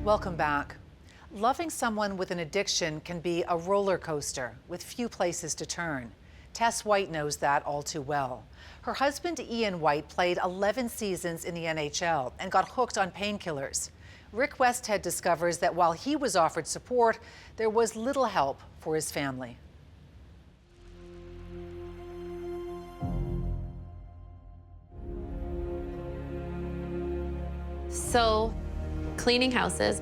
Welcome back. Loving someone with an addiction can be a roller coaster with few places to turn. Tess White knows that all too well. Her husband, Ian White, played 11 seasons in the NHL and got hooked on painkillers. Rick Westhead discovers that while he was offered support, there was little help for his family. So, cleaning houses,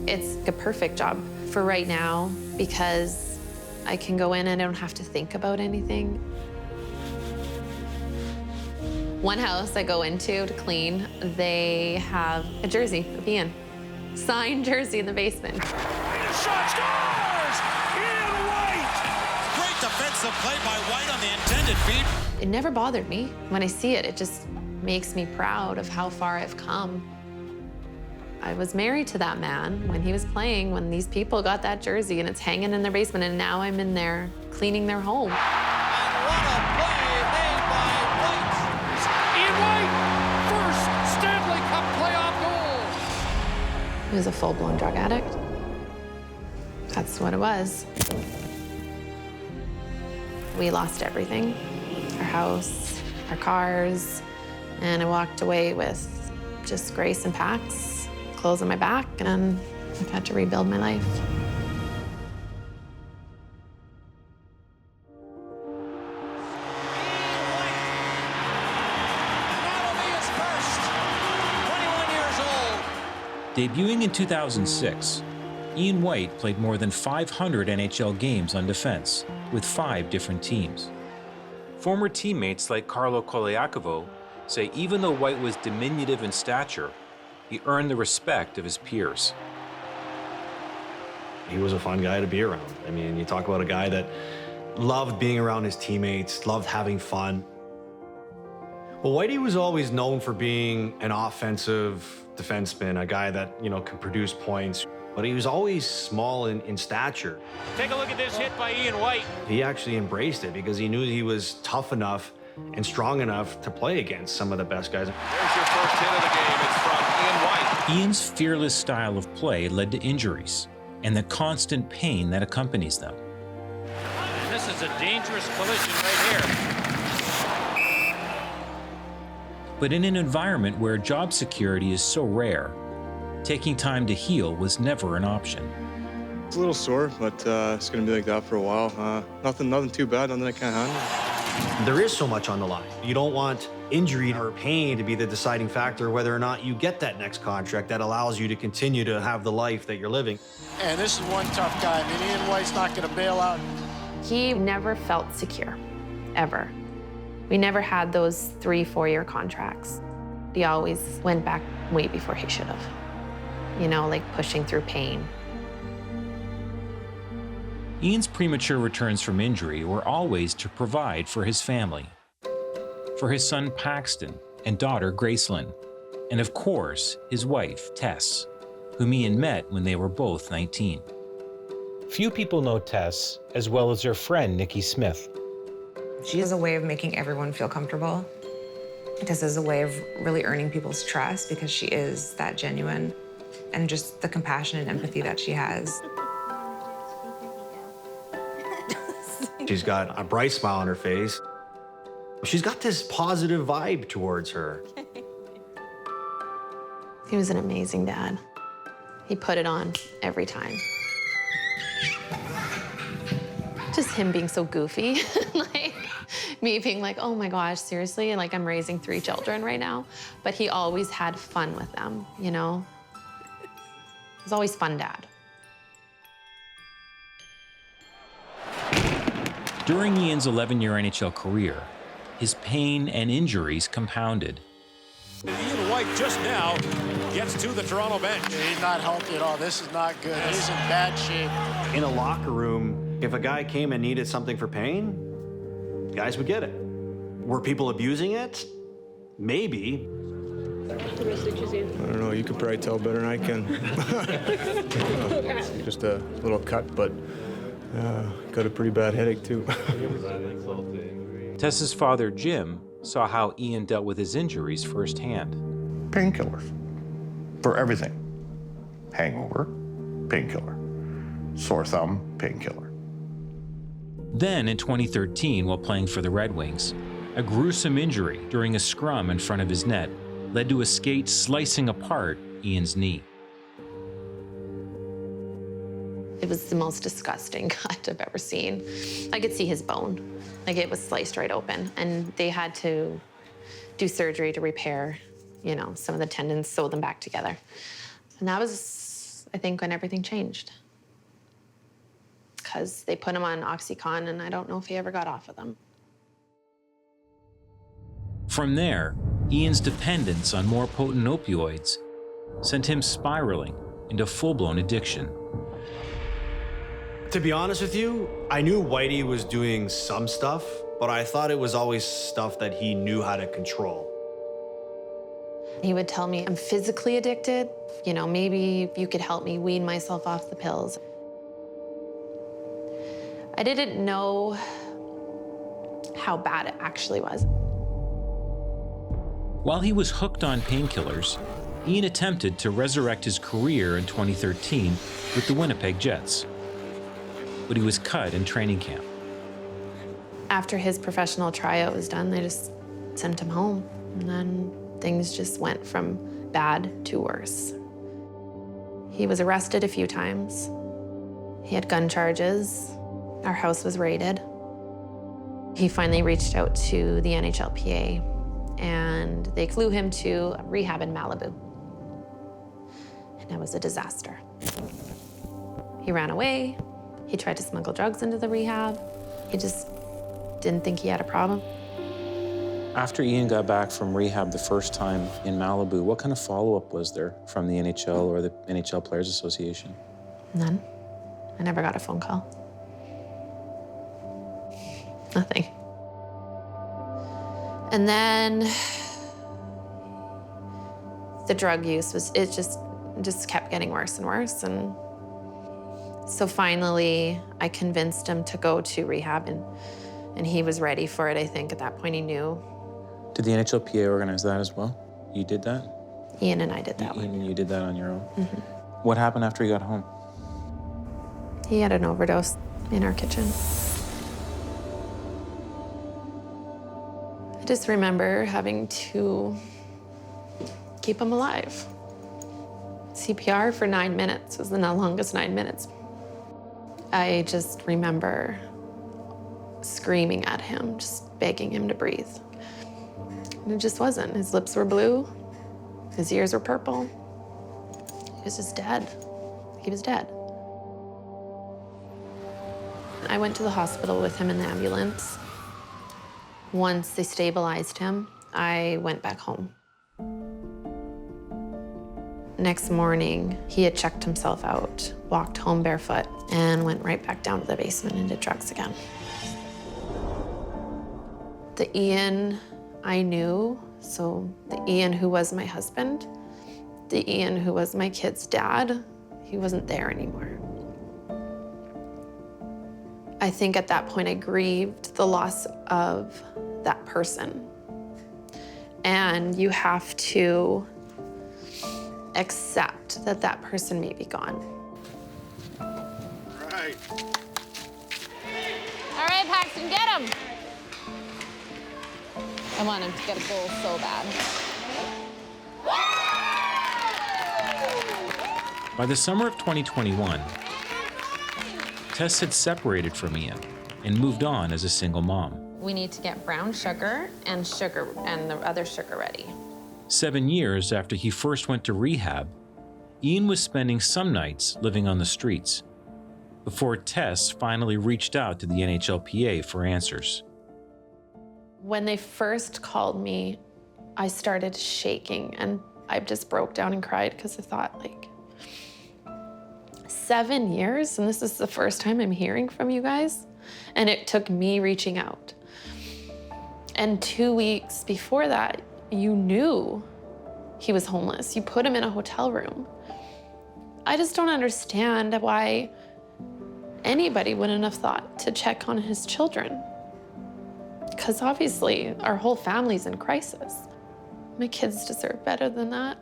it's a perfect job for right now because I can go in and I don't have to think about anything. One house I go into to clean, they have a jersey of Ian. Signed jersey in the basement. Shot scores! Ian White! Great defensive play by White on the intended feed. It never bothered me. When I see it, it just makes me proud of how far I've come. I was married to that man when he was playing, when these people got that jersey and it's hanging in their basement, and now I'm in there cleaning their home. And what a play made by White. Ian White, first Stanley Cup playoff goal. He was a full-blown drug addict. That's what it was. We lost everything, our house, our cars, and I walked away with just grace and packs, clothes on my back, and I've had to rebuild my life. Debuting in 2006, Ian White played more than 500 NHL games on defense with 5 different teams. Former teammates like Carlo Colaiacovo say even though White was diminutive in stature, he earned the respect of his peers. He was a fun guy to be around. I mean, you talk about a guy that loved being around his teammates, loved having fun. Well, Whitey was always known for being an offensive defenseman, a guy that, could produce points, but he was always small in stature. Take a look at this hit by Ian White. He actually embraced it because he knew he was tough enough and strong enough to play against some of the best guys. There's your first hit of the game. It's from Ian White. Ian's fearless style of play led to injuries and the constant pain that accompanies them. And this is a dangerous collision right here. But in an environment where job security is so rare, taking time to heal was never an option. It's a little sore, but it's going to be like that for a while. Nothing too bad, nothing I can't handle. There is so much on the line. You don't want injury or pain to be the deciding factor whether or not you get that next contract that allows you to continue to have the life that you're living. And this is one tough guy. I mean, Ian White's not going to bail out. He never felt secure, ever. We never had those 3-4-year contracts. He always went back way before he should have. Like pushing through pain. Ian's premature returns from injury were always to provide for his family, for his son Paxton and daughter Gracelyn, and of course, his wife Tess, whom Ian met when they were both 19. Few people know Tess as well as her friend Nikki Smith. She has a way of making everyone feel comfortable. Tess has a way of really earning people's trust because she is that genuine, and just the compassion and empathy that she has. She's got a bright smile on her face. She's got this positive vibe towards her. He was an amazing dad. He put it on every time. Just him being so goofy, like me being like, oh my gosh, seriously? And like I'm raising 3 children right now. But he always had fun with them, He was always fun dad. During Ian's 11-year NHL career, his pain and injuries compounded. Ian White just now gets to the Toronto bench. He's not healthy at all. This is not good. He's in bad shape. In a locker room, if a guy came and needed something for pain, guys would get it. Were people abusing it? Maybe. I don't know, you could probably tell better than I can. Just a little cut, but got a pretty bad headache too. Tess's father, Jim, saw how Ian dealt with his injuries firsthand. Painkillers. for everything. Hangover, painkiller. Sore thumb, painkiller. Then in 2013, while playing for the Red Wings, a gruesome injury during a scrum in front of his net led to a skate slicing apart Ian's knee. It was the most disgusting cut I've ever seen. I could see his bone. Like, it was sliced right open, and they had to do surgery to repair, you know, some of the tendons, sew them back together. And that was, I think, when everything changed. Because they put him on Oxycontin, and I don't know if he ever got off of them. From there, Ian's dependence on more potent opioids sent him spiraling into full-blown addiction. To be honest with you, I knew Whitey was doing some stuff, but I thought it was always stuff that he knew how to control. He would tell me, I'm physically addicted. You know, maybe you could help me wean myself off the pills. I didn't know how bad it actually was. While he was hooked on painkillers, Ian attempted to resurrect his career in 2013 with the Winnipeg Jets. But he was cut in training camp. After his professional tryout was done, they just sent him home. And then things just went from bad to worse. He was arrested a few times. He had gun charges. Our house was raided. He finally reached out to the NHLPA, and they flew him to rehab in Malibu. And it was a disaster. He ran away. He tried to smuggle drugs into the rehab. He just didn't think he had a problem. After Ian got back from rehab the first time in Malibu, what kind of follow-up was there from the NHL or the NHL Players Association? None. I never got a phone call. Nothing. And then the drug use it just kept getting worse and worse. And so finally, I convinced him to go to rehab, and he was ready for it. I think at that point he knew. Did the NHLPA organize that as well? You did that? Ian and I did that one. You did that on your own? Mm-hmm. What happened after he got home? He had an overdose in our kitchen. I just remember having to keep him alive. CPR for 9 minutes was the longest 9 minutes. I just remember screaming at him, just begging him to breathe. And it just wasn't. His lips were blue, his ears were purple. He was just dead. He was dead. I went to the hospital with him in the ambulance. Once they stabilized him, I went back home. Next morning, he had checked himself out, walked home barefoot, and went right back down to the basement and did drugs again. The Ian I knew, so the Ian who was my husband, the Ian who was my kid's dad, he wasn't there anymore. I think at that point I grieved the loss of that person. And you have to accept that that person may be gone. Right. All right, Paxton, get him. I want him to get a goal so bad. By the summer of 2021, Tess had separated from Ian and moved on as a single mom. We need to get brown sugar and the other sugar ready. 7 years after he first went to rehab, Ian was spending some nights living on the streets before Tess finally reached out to the NHLPA for answers. When they first called me, I started shaking and I just broke down and cried because I thought, like, 7 years, and this is the first time I'm hearing from you guys? And it took me reaching out. And 2 weeks before that, you knew he was homeless. You put him in a hotel room. I just don't understand why anybody wouldn't have thought to check on his children. Because obviously, our whole family's in crisis. My kids deserve better than that.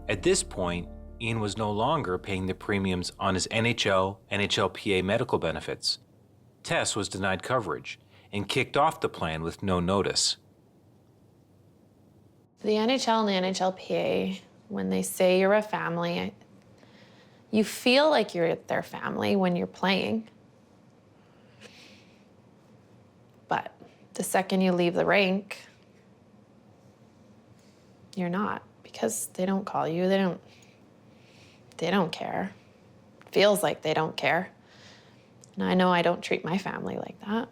At this point, Ian was no longer paying the premiums on his NHL, NHLPA medical benefits. Tess was denied coverage and kicked off the plan with no notice. The NHL and the NHLPA, when they say you're a family, you feel like you're their family when you're playing. But the second you leave the rink, you're not, because they don't call you, they don't care. Feels like they don't care. And I know I don't treat my family like that.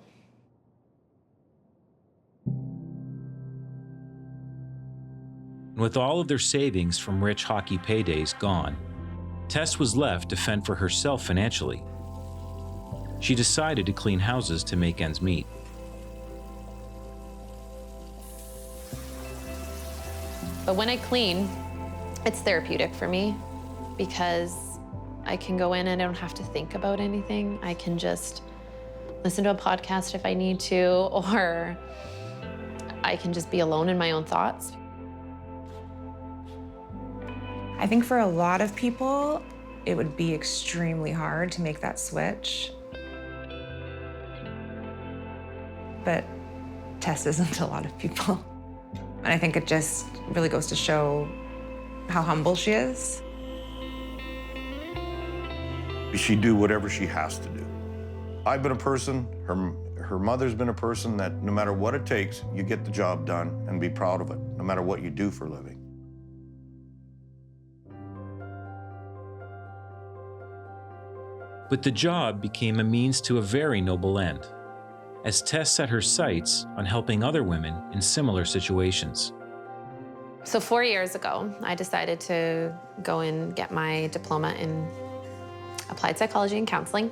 With all of their savings from rich hockey paydays gone, Tess was left to fend for herself financially. She decided to clean houses to make ends meet. But when I clean, it's therapeutic for me because I can go in and I don't have to think about anything. I can just listen to a podcast if I need to, or I can just be alone in my own thoughts. I think for a lot of people, it would be extremely hard to make that switch. But Tess isn't a lot of people. And I think it just really goes to show how humble she is. She do whatever she has to do. I've been a person, her mother's been a person that no matter what it takes, you get the job done and be proud of it, no matter what you do for a living. But the job became a means to a very noble end, as Tess set her sights on helping other women in similar situations. So 4 years ago, I decided to go and get my diploma in applied psychology and counseling.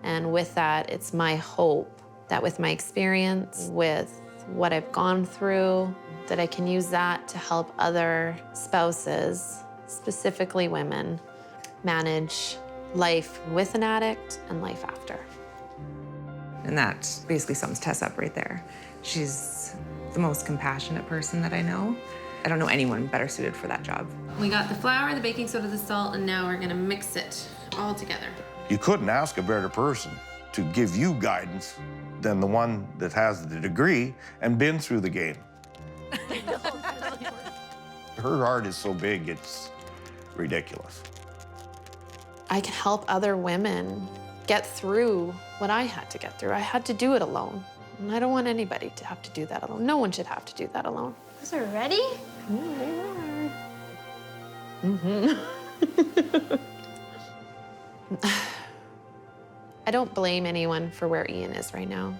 And with that, it's my hope that with my experience, with what I've gone through, that I can use that to help other spouses, specifically women, manage life with an addict and life after. And that basically sums Tess up right there. She's the most compassionate person that I know. I don't know anyone better suited for that job. We got the flour, the baking soda, the salt, and now we're gonna mix it all together. You couldn't ask a better person to give you guidance than the one that has the degree and been through the game. Her heart is so big, it's ridiculous. I can help other women get through what I had to get through. I had to do it alone. And I don't want anybody to have to do that alone. No one should have to do that alone. Those are ready? I don't blame anyone for where Ian is right now.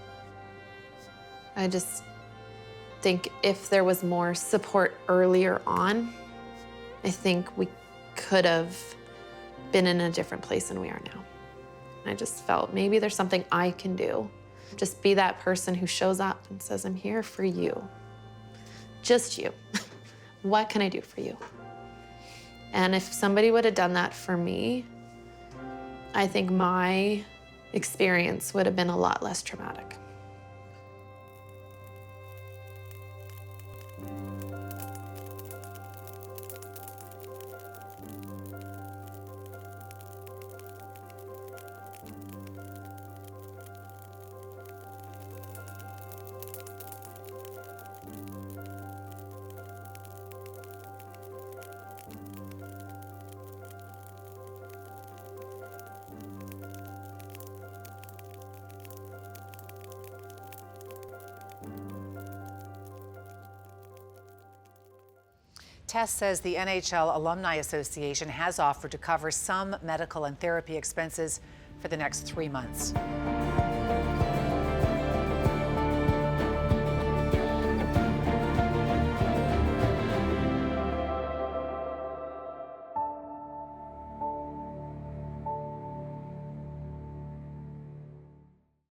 I just think if there was more support earlier on, I think we could have been in a different place than we are now. I just felt maybe there's something I can do. Just be that person who shows up and says, I'm here for you. Just you. What can I do for you? And if somebody would have done that for me, I think my experience would have been a lot less traumatic. Tess says the NHL Alumni Association has offered to cover some medical and therapy expenses for the next 3 months.